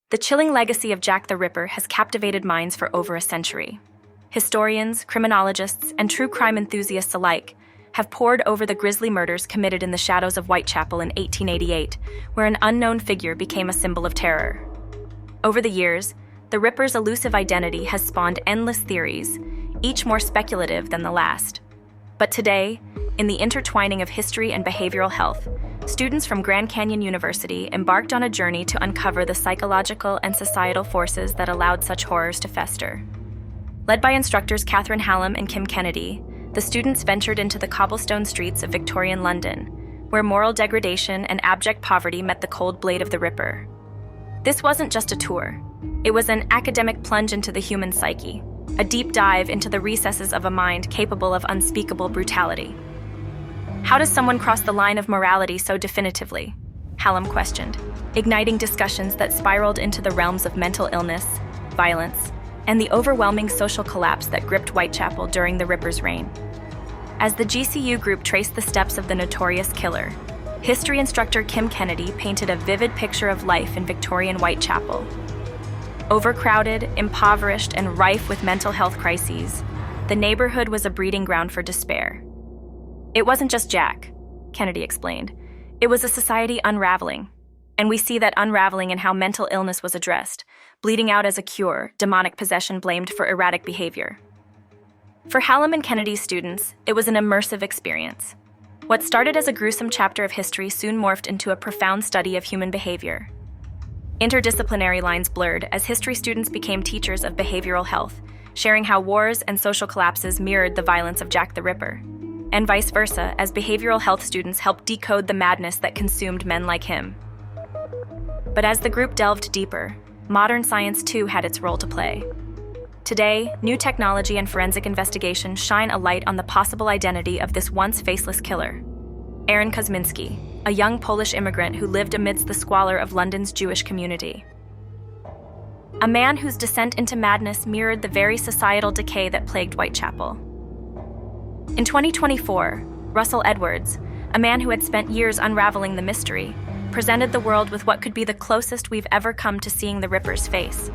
The chilling legacy of Jack the Ripper has captivated minds for over a century. Historians, criminologists, and true crime enthusiasts alike have pored over the grisly murders committed in the shadows of Whitechapel in 1888, where an unknown figure became a symbol of terror. Over the years, the Ripper's elusive identity has spawned endless theories, each more speculative than the last. But today, in the intertwining of history and behavioral health, students from Grand Canyon University embarked on a journey to uncover the psychological and societal forces that allowed such horrors to fester. Led by instructors Catherine Hallam and Kim Kennedy, the students ventured into the cobblestone streets of Victorian London, where moral degradation and abject poverty met the cold blade of the Ripper. This wasn't just a tour. It was an academic plunge into the human psyche, a deep dive into the recesses of a mind capable of unspeakable brutality. How does someone cross the line of morality so definitively? Hallam questioned, igniting discussions that spiraled into the realms of mental illness, violence, and the overwhelming social collapse that gripped Whitechapel during the Ripper's reign. As the GCU group traced the steps of the notorious killer, history instructor Kim Kennedy painted a vivid picture of life in Victorian Whitechapel. Overcrowded, impoverished, and rife with mental health crises, the neighborhood was a breeding ground for despair. It wasn't just Jack, Kennedy explained. It was a society unraveling. And we see that unraveling in how mental illness was addressed, bleeding out as a cure, demonic possession blamed for erratic behavior. For Hallam and Kennedy's students, it was an immersive experience. What started as a gruesome chapter of history soon morphed into a profound study of human behavior. Interdisciplinary lines blurred as history students became teachers of behavioral health, sharing how wars and social collapses mirrored the violence of Jack the Ripper, and vice versa as behavioral health students helped decode the madness that consumed men like him. But as the group delved deeper, modern science too had its role to play. Today, new technology and forensic investigation shine a light on the possible identity of this once faceless killer. Aaron Kosminski, a young Polish immigrant who lived amidst the squalor of London's Jewish community. A man whose descent into madness mirrored the very societal decay that plagued Whitechapel. In 2024, Russell Edwards, a man who had spent years unraveling the mystery, presented the world with what could be the closest we've ever come to seeing the Ripper's face.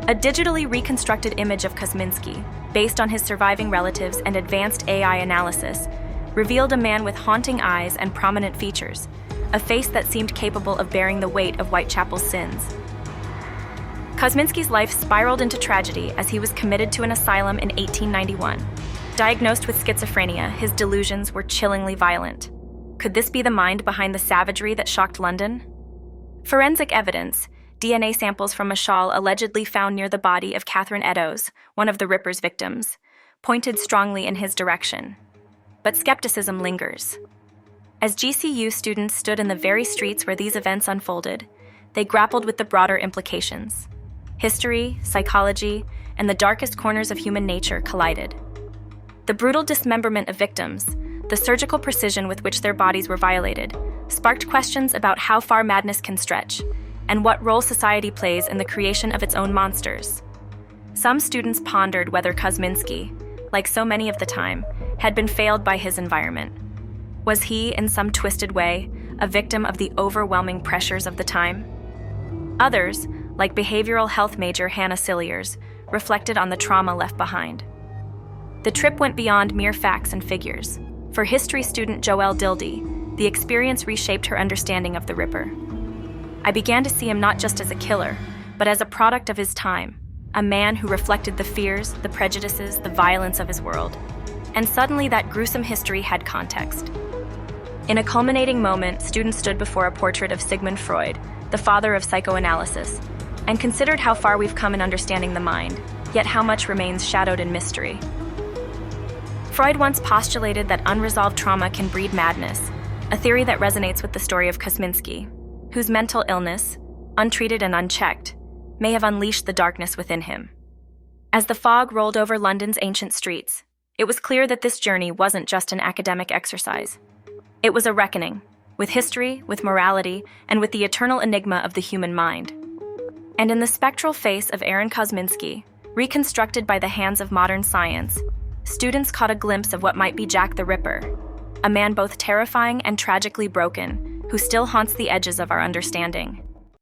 A digitally reconstructed image of Kosminski, based on his surviving relatives and advanced AI analysis, revealed a man with haunting eyes and prominent features, a face that seemed capable of bearing the weight of Whitechapel's sins. Kosminski's life spiraled into tragedy as he was committed to an asylum in 1891. Diagnosed with schizophrenia, his delusions were chillingly violent. Could this be the mind behind the savagery that shocked London? Forensic evidence, DNA samples from a shawl allegedly found near the body of Catherine Eddowes, one of the Ripper's victims, pointed strongly in his direction. But skepticism lingers. As GCU students stood in the very streets where these events unfolded, they grappled with the broader implications. History, psychology, and the darkest corners of human nature collided. The brutal dismemberment of victims, the surgical precision with which their bodies were violated, sparked questions about how far madness can stretch and what role society plays in the creation of its own monsters. Some students pondered whether Kosminski, like so many of the time, had been failed by his environment. Was he, in some twisted way, a victim of the overwhelming pressures of the time? Others, like behavioral health major Hannah Cilliers, reflected on the trauma left behind. The trip went beyond mere facts and figures. For history student Joelle Dildy, the experience reshaped her understanding of the Ripper. I began to see him not just as a killer, but as a product of his time, a man who reflected the fears, the prejudices, the violence of his world. And suddenly that gruesome history had context. In a culminating moment, students stood before a portrait of Sigmund Freud, the father of psychoanalysis, and considered how far we've come in understanding the mind, yet how much remains shadowed in mystery. Freud once postulated that unresolved trauma can breed madness, a theory that resonates with the story of Kosminski, whose mental illness, untreated and unchecked, may have unleashed the darkness within him. As the fog rolled over London's ancient streets, it was clear that this journey wasn't just an academic exercise. It was a reckoning, with history, with morality, and with the eternal enigma of the human mind. And in the spectral face of Aaron Kosminski, reconstructed by the hands of modern science, students caught a glimpse of what might be Jack the Ripper, a man both terrifying and tragically broken, who still haunts the edges of our understanding.